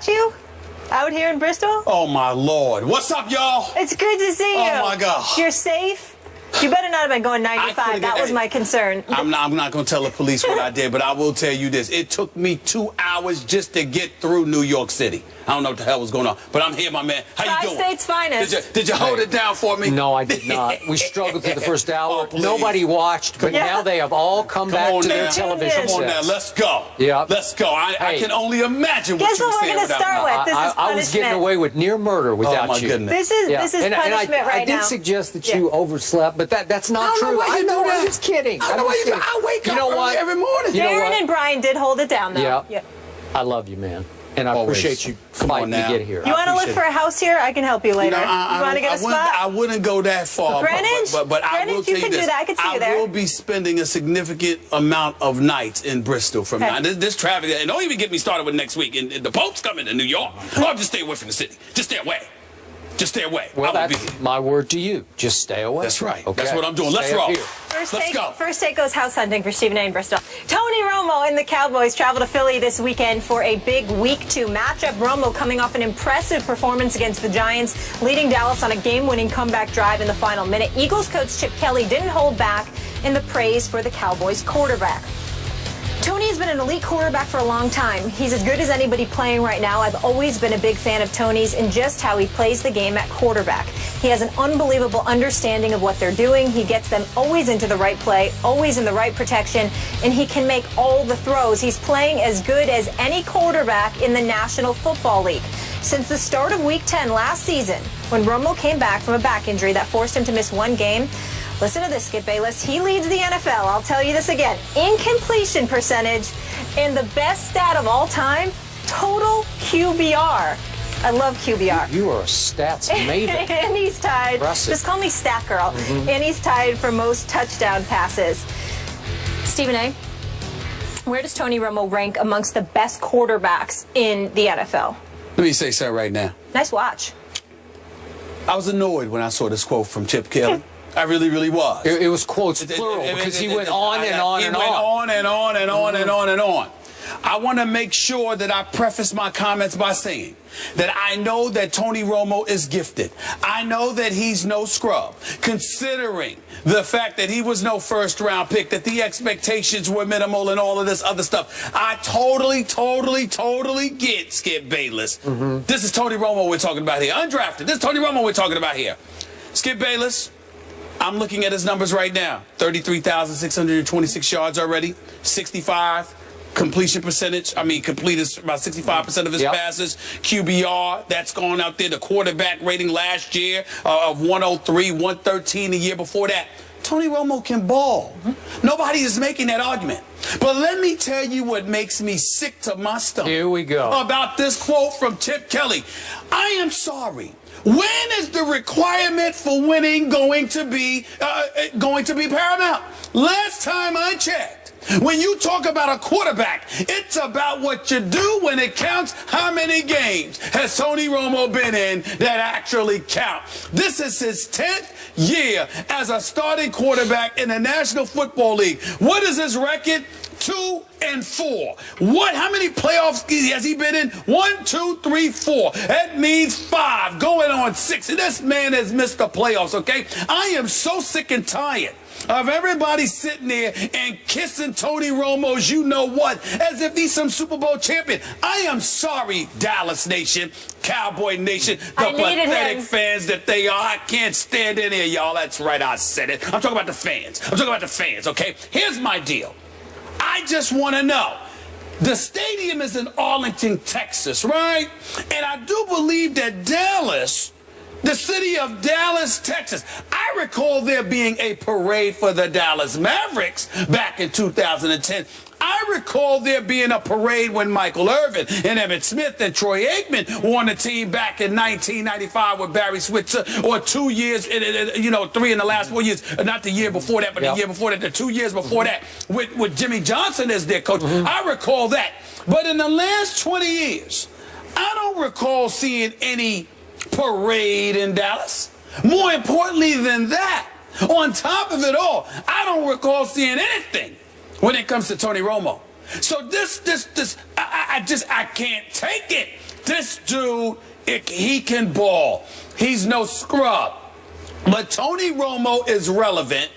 got you out here in Bristol. Oh, my Lord. What's up, y'all? It's good to see you. Oh, my gosh. You're safe? You better not have been going 95. That was my concern. I'm not going to tell the police what I did, but I will tell you this. It took me 2 hours just to get through New York City. I don't know what the hell was going on, but I'm here, my man. How you doing? Tri-State's finest. Did you hold it down for me? No, I did not. We struggled through the first hour. Oh, nobody watched, but now they have all come back to their television Come on now, sets. let's go. Yeah. Let's go. I can only imagine what Guess you were what we're saying going to start with? This is punishment. I was getting away with near murder without my you. goodness. This is punishment right now. I did suggest that you overslept, but that's not true. I know I'm just kidding. I know why I wake up early every morning. Darren and Brian did hold it down, though. Yeah. I love you, man. And I Always. appreciate you Come on fighting now. to get here. You want to look for a house here? I can help you later. No, you want to get a spot? I wouldn't go that far. Greenwich? But I will Greenwich, tell you you can this. do that. I can see you there. will be spending a significant amount of nights in Bristol from now. This traffic, and don't even get me started with next week. And the Pope's coming to New York. Oh, just stay away from the city. Just stay away. Just stay away. Well, that's my word to you. Just stay away. That's right. Okay. That's what I'm doing. Let's Stay up roll. here. Let's go. First take goes house hunting for Stephen A. in Bristol. Tony Romo and the Cowboys travel to Philly this weekend for a big Week 2 matchup. Romo coming off an impressive performance against the Giants, leading Dallas on a game-winning comeback drive in the final minute. Eagles coach Chip Kelly didn't hold back in the praise for the Cowboys quarterback. Tony has been an elite quarterback for a long time. He's as good as anybody playing right now. I've always been a big fan of Tony's and just how he plays the game at quarterback. He has an unbelievable understanding of what they're doing. He gets them always into the right play, always in the right protection, and he can make all the throws. He's playing as good as any quarterback in the National Football League. Since the start of Week 10 last season, when Romo came back from a back injury that forced him to miss one game, listen to this, Skip Bayless. He leads the NFL. I'll tell you this again. In completion percentage, and the best stat of all time, total QBR. I love QBR. You are a stats maven. And he's tied. Impressive. Just call me Stat Girl. And he's tied for most touchdown passes. Stephen A., where does Tony Romo rank amongst the best quarterbacks in the NFL? Let me say something right now. Nice watch. I was annoyed when I saw this quote from Chip Kelly. I really, really was. It was quotes plural because he went on and on and on. He went on and on and on and on and on. I want to make sure that I preface my comments by saying that I know that Tony Romo is gifted. I know that he's no scrub, considering the fact that he was no first-round pick, that the expectations were minimal and all of this other stuff. I totally get Skip Bayless. This is Tony Romo we're talking about here. Undrafted. This is Tony Romo we're talking about here. Skip Bayless, I'm looking at his numbers right now. 33,626 yards already, 65 completion percentage. I mean, completed about 65% of his passes. QBR, that's gone out there. The quarterback rating last year of 103, 113 the year before that. Tony Romo can ball. Nobody is making that argument. But let me tell you what makes me sick to my stomach. Here we go. About this quote from Chip Kelly. I am sorry. When is the requirement for winning going to be paramount? Last time I checked, when you talk about a quarterback, it's about what you do when it counts. How many games has Tony Romo been in that actually count? This is his 10th year as a starting quarterback in the National Football League. What is his record? 2-4. How many playoffs has he been in? 1, 2, 3, 4. That means 5 going on 6. And this man has missed the playoffs, okay? I am so sick and tired of everybody sitting there and kissing Tony Romo's you-know-what as if he's some Super Bowl champion. I am sorry, Dallas Nation, Cowboy Nation, the pathetic fans that they are. I can't stand any of y'all. That's right, I said it. I'm talking about the fans. I'm talking about the fans, okay? Here's my deal. I just want to know. The stadium is in Arlington, Texas, right? And I do believe that Dallas, the city of Dallas, Texas, I recall there being a parade for the Dallas Mavericks back in 2010. I recall there being a parade when Michael Irvin and Emmitt Smith and Troy Aikman won the team back in 1995 with Barry Switzer, or 2 years, 3 in the last 4 years, not the year before that, but the year before that, the 2 years before that, with Jimmy Johnson as their coach. I recall that. But in the last 20 years, I don't recall seeing any parade in Dallas. More importantly than that, on top of it all, I don't recall seeing anything when it comes to Tony Romo. So I can't take it. This dude, he can ball. He's no scrub. But Tony Romo is relevant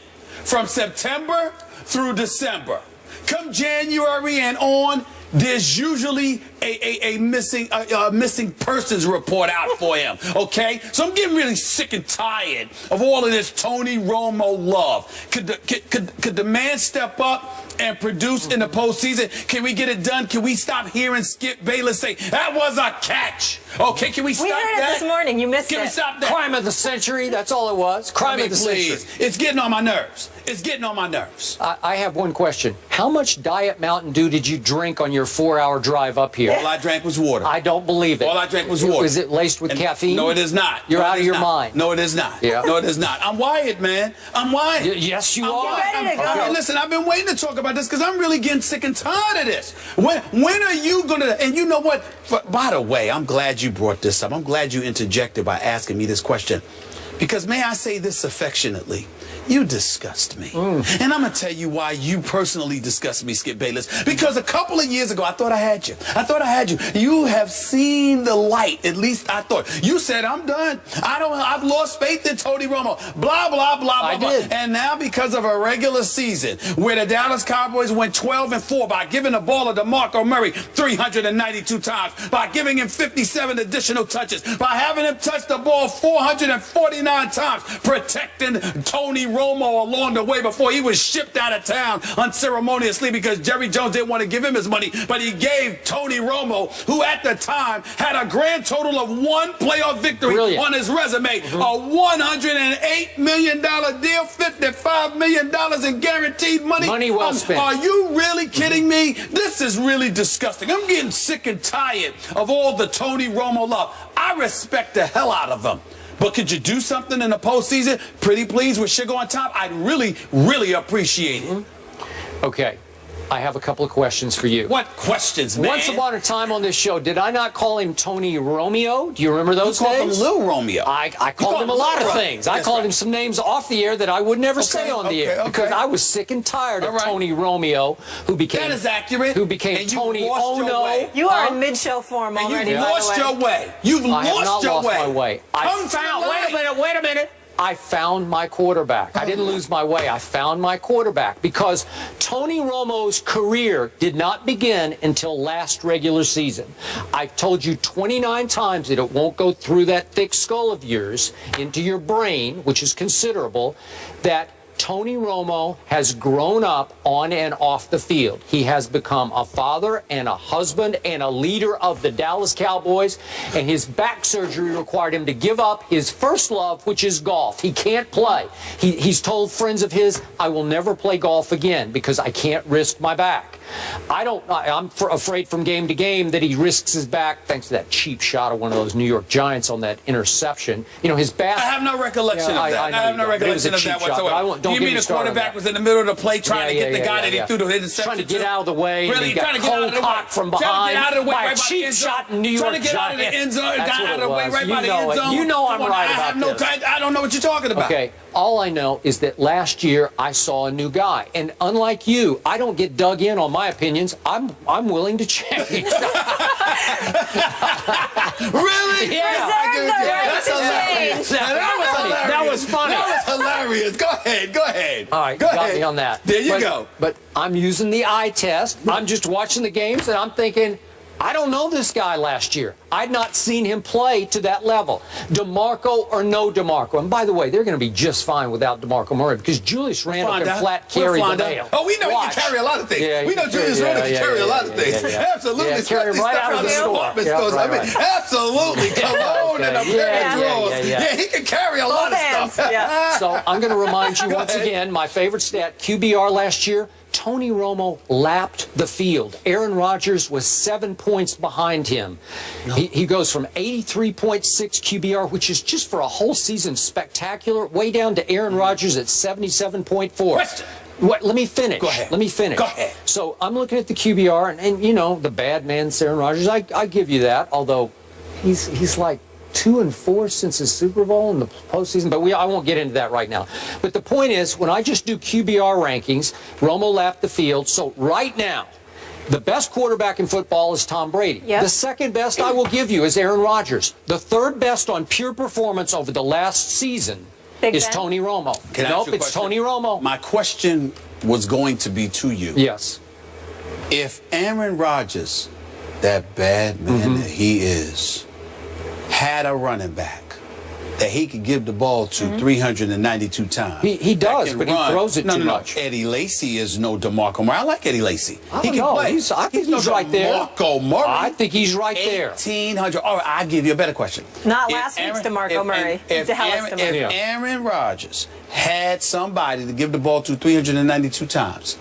from September through December. Come January and on, there's usually a missing persons report out for him, okay? So I'm getting really sick and tired of all of this Tony Romo love. Could the man step up and produce in the postseason? Can we get it done? Can we stop hearing Skip Bayless say, that was a catch? Okay, can we stop that? We heard it this morning. You missed it. Can we stop that? Crime of the century, that's all it was. Crime of the century. It's getting on my nerves. It's getting on my nerves. I have one question. How much Diet Mountain Dew did you drink on your 4-hour drive up here? All I drank was water. I don't believe it. All I drank was water. Is it laced with caffeine? No, it is not. You're out of your mind. No, it is not. Yeah. No, it is not. I'm wired, man. I'm wired. Yes, you are. ready to go. I mean, listen, I've been waiting to talk about this because I'm really getting sick and tired of this. When are you going to, and you know what? By the way, I'm glad you brought this up. I'm glad you interjected by asking me this question. Because may I say this affectionately? You disgust me. And I'm going to tell you why you personally disgust me, Skip Bayless. Because a couple of years ago, I thought I had you. I thought I had you. You have seen the light. At least I thought. You said, I'm done. I've lost faith in Tony Romo. Blah, blah, blah, blah, I blah. did. And now because of a regular season where the Dallas Cowboys went 12-4 by giving the ball to DeMarco Murray 392 times, by giving him 57 additional touches, by having him touch the ball 449 times, protecting Tony Romo along the way before he was shipped out of town unceremoniously because Jerry Jones didn't want to give him his money, but he gave Tony Romo, who at the time had a grand total of 1 playoff victory on his resume, a $108 million deal, $55 million in guaranteed money. Money well spent. Are you really kidding me? This is really disgusting. I'm getting sick and tired of all the Tony Romo love. I respect the hell out of him. But could you do something in the postseason? Pretty please with sugar on top? I'd really, really appreciate it. Okay. I have a couple of questions for you. What questions, man? Once upon a time on this show, did I not call him Tony Romeo? Do you remember those days? You called him Lil Romeo. I called him a lot of things. I called him some names off the air that I would never say on the air because I was sick and tired of Tony Romeo, who became that is accurate. Who became Tony Ono. You are in mid-show form already. You've lost your way. You've lost your way. I have not lost my way. Wait a minute. I found my quarterback. I didn't lose my way. I found my quarterback because Tony Romo's career did not begin until last regular season. I've told you 29 times that it won't go through that thick skull of yours into your brain, which is considerable, that Tony Romo has grown up on and off the field. He has become a father and a husband and a leader of the Dallas Cowboys, and his back surgery required him to give up his first love, which is golf. He can't play. He's told friends of his, I will never play golf again because I can't risk my back. I'm afraid from game to game that he risks his back thanks to that cheap shot of one of those New York Giants on that interception. You know, his back. I have no recollection of that. I have no recollection of that whatsoever. You mean the quarterback was in the middle of the play trying to get the guy that he threw the interception trying to get out of the way. Really? Trying to get out of the way. From behind. Trying to get out of the way. By a cheap shot in New York. Trying to get out of the end zone. Got out of the way right by the end zone. You know I'm right about this. I don't know what you're talking about. Okay. All I know is that last year I saw a new guy. And unlike you, I don't get dug in on my opinions. I'm willing to change. Really? Yeah. That's hilarious. That was funny. That was hilarious. Go ahead. All right, got me on that. There you go. But I'm using the eye test. I'm just watching the games and I'm thinking, I don't know this guy last year. I'd not seen him play to that level. DeMarco or no DeMarco. And by the way, they're going to be just fine without DeMarco Murray because Julius Randle can flat carry the mail. Oh, we know he can carry a lot of things. Yeah, we know Julius Randle can carry a lot of things. Absolutely. Carry him right out of the store. Absolutely. Cologne and a pair of drawers. Yeah, he can carry a lot of stuff. So I'm going to remind you once again, my favorite stat, QBR last year, Tony Romo lapped the field. Aaron Rodgers was 7 points behind him. He goes from 83.6 QBR, which is just for a whole season spectacular, way down to Aaron Rodgers at 77.4. Let me finish. Go ahead. Let me finish. Go ahead. So I'm looking at the QBR, and you know, the bad man, Aaron Rodgers, I give you that, although he's like 2-4 since his Super Bowl in the postseason, but I won't get into that right now. But the point is, when I just do QBR rankings, Romo lapped the field. So right now, The best quarterback in football is Tom Brady. Yep. The second best, I will give you, is Aaron Rodgers. The third best on pure performance over the last season is Tony Romo. Nope, it's Tony Romo. My question was going to be to you. Yes. If Aaron Rodgers, that bad man that he is, had a running back that he could give the ball to 392 times. He does, but he throws it too much. Eddie Lacy is no DeMarco Murray. I like Eddie Lacy. I don't know. I think he's right there. DeMarco Murray. I think he's right there. 1,800. All right, I'll give you a better question. Not last week's DeMarco Murray. If Aaron Rodgers had somebody to give the ball to 392 times,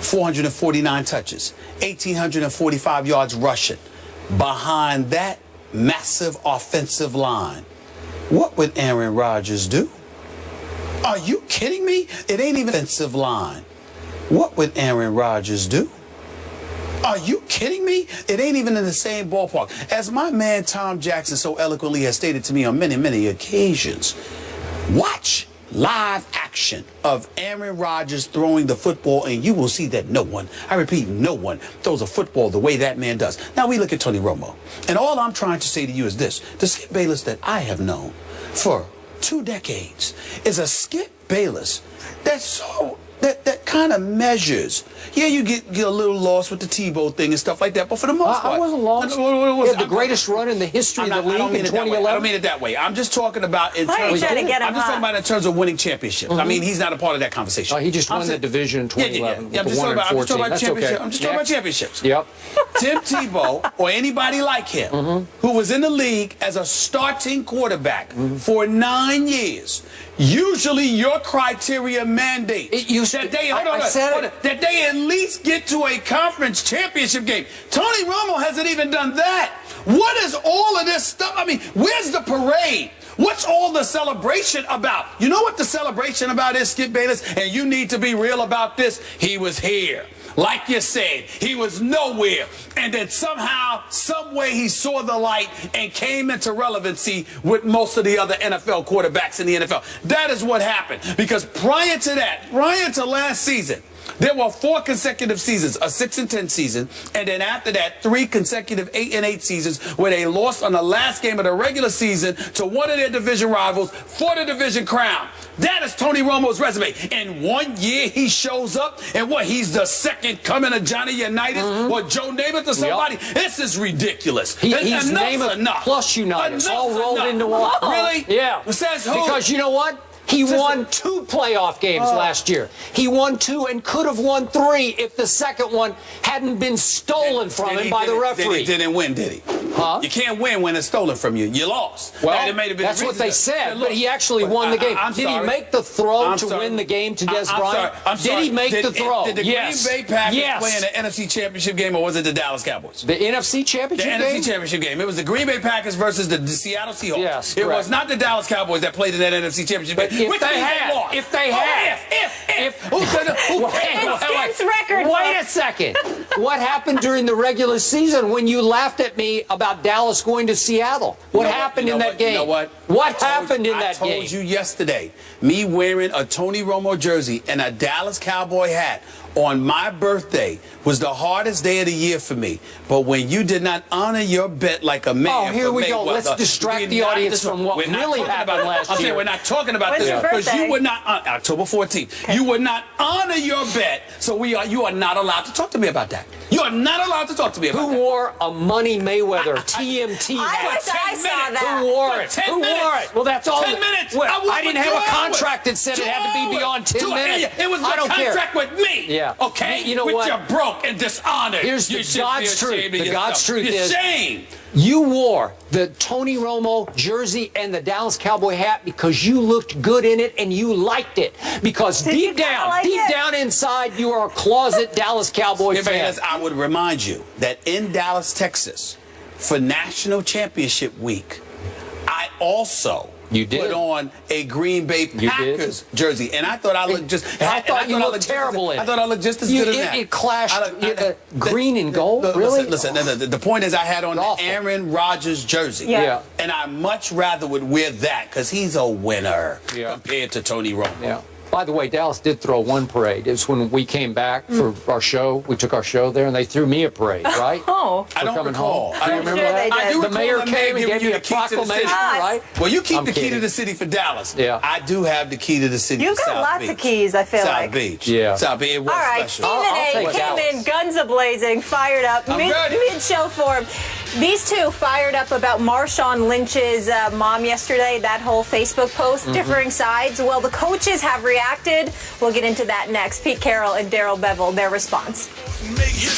449 touches, 1,845 yards rushing, behind that massive offensive line, what would Aaron Rodgers do? Are you kidding me? It ain't even offensive line. What would Aaron Rodgers do? Are you kidding me? It ain't even in the same ballpark. As my man Tom Jackson so eloquently has stated to me on many, many occasions, watch live action of Aaron Rodgers throwing the football, and you will see that no one, I repeat, no one throws a football the way that man does. Now we look at Tony Romo, and all I'm trying to say to you is this: the Skip Bayless that I have known for 2 decades is a Skip Bayless that kind of measures. Yeah, you get a little lost with the Tebow thing and stuff like that, but for the most part, I wasn't lost. He had the greatest run in the history of the league in 2011. I don't mean it that way. I'm just talking about in terms. I'm just talking about in terms of winning championships. I mean, he's not a part of that conversation. He just won the division in 2011. Yeah. I'm just talking about championships. I'm just talking about championships. Yep. Tim Tebow or anybody like him who was in the league as a starting quarterback for 9 years. Usually, your criteria mandate that they at least get to a conference championship game. Tony Romo hasn't even done that. What is all of this stuff? I mean, where's the parade? What's all the celebration about? You know what the celebration about is, Skip Bayless? And you need to be real about this. He was here. Like you said, he was nowhere. And then somehow, some way he saw the light and came into relevancy with most of the other NFL quarterbacks in the NFL. That is what happened. Because prior to that, prior to last season, there were 4 consecutive seasons, a 6-10 season, and then after that, 3 consecutive 8-8 seasons where they lost on the last game of the regular season to one of their division rivals for the division crown. That is Tony Romo's resume. In 1 year, he shows up, and he's the second coming of Johnny Unitas or Joe Namath or somebody? Yep. This is ridiculous. He's Namath plus Unitas, all rolled into one. Really? Yeah. Says who? Because you know what? He won 2 playoff games last year. He won 2 and could have won 3 if the second one hadn't been stolen from him by the referee. He didn't win, did he? Huh? You can't win when it's stolen from you. You lost. Well, that's what they said, but he actually won the game. Did he make the throw to win the game to Des Bryant? Did he make the throw? Did the Green Bay Packers play in the NFC Championship game, or was it the Dallas Cowboys? The NFC Championship game? The NFC Championship game. It was the Green Bay Packers versus the Seattle Seahawks. Yes, it was not the Dallas Cowboys that played in that NFC Championship game. If they had. Wait a second. What happened during the regular season when you laughed at me about Dallas going to Seattle? What happened in that game? You know what? What happened in that game? I told you yesterday, me wearing a Tony Romo jersey and a Dallas Cowboy hat on my birthday was the hardest day of the year for me. But when you did not honor your bet like a man, here we go. Let's distract the audience from what really happened last year. I'm saying we're not talking about this because you would not October 14th. You would not honor your bet. So you are not allowed to talk to me about that. You are not allowed to talk to me about that. Who wore a Money Mayweather TMT hat? I wish I saw that. Who wore it? Who wore it? Well, that's all. 10 minutes. Well, I didn't have a contract that said it had to be beyond 10 minutes. It was a contract with me. Yeah. Okay. You know what? You're broke and dishonored. Here's the God's truth. The God's truth is shame. You wore the Tony Romo jersey and the Dallas Cowboy hat because you looked good in it and you liked it. Because deep down inside, you are a closet Dallas Cowboy fan. I would remind you that in Dallas, Texas, for National Championship Week, I also put on a Green Bay Packers jersey, and I thought I looked just. I thought you looked terrible in it. I thought I looked just as good as that. It clashed green and gold. Really? Listen. The point is, I had on the Aaron Rodgers jersey, and I much rather would wear that because he's a winner compared to Tony Romo. Yeah. By the way, Dallas did throw one parade. It's when we came back for our show. We took our show there, and they threw me a parade, right? Oh. I don't recall. I don't remember that. I do The recall mayor the came and giving gave you me the a key to the proclamation, city. right? Well, you keep I'm the key to kidding. the city for Dallas. Yeah. I do have the key to the city You've for got South lots Beach. of keys, I feel South like. Beach. Yeah. South Beach. It was All right, special. Stephen I'll A. take came Dallas. in guns a-blazing, fired up, I'm ready. mid-show form. These two fired up about Marshawn Lynch's mom yesterday, that whole Facebook post, differing sides. Well, the coaches have reacted. We'll get into that next. Pete Carroll and Darrell Bevell, their response. Make history.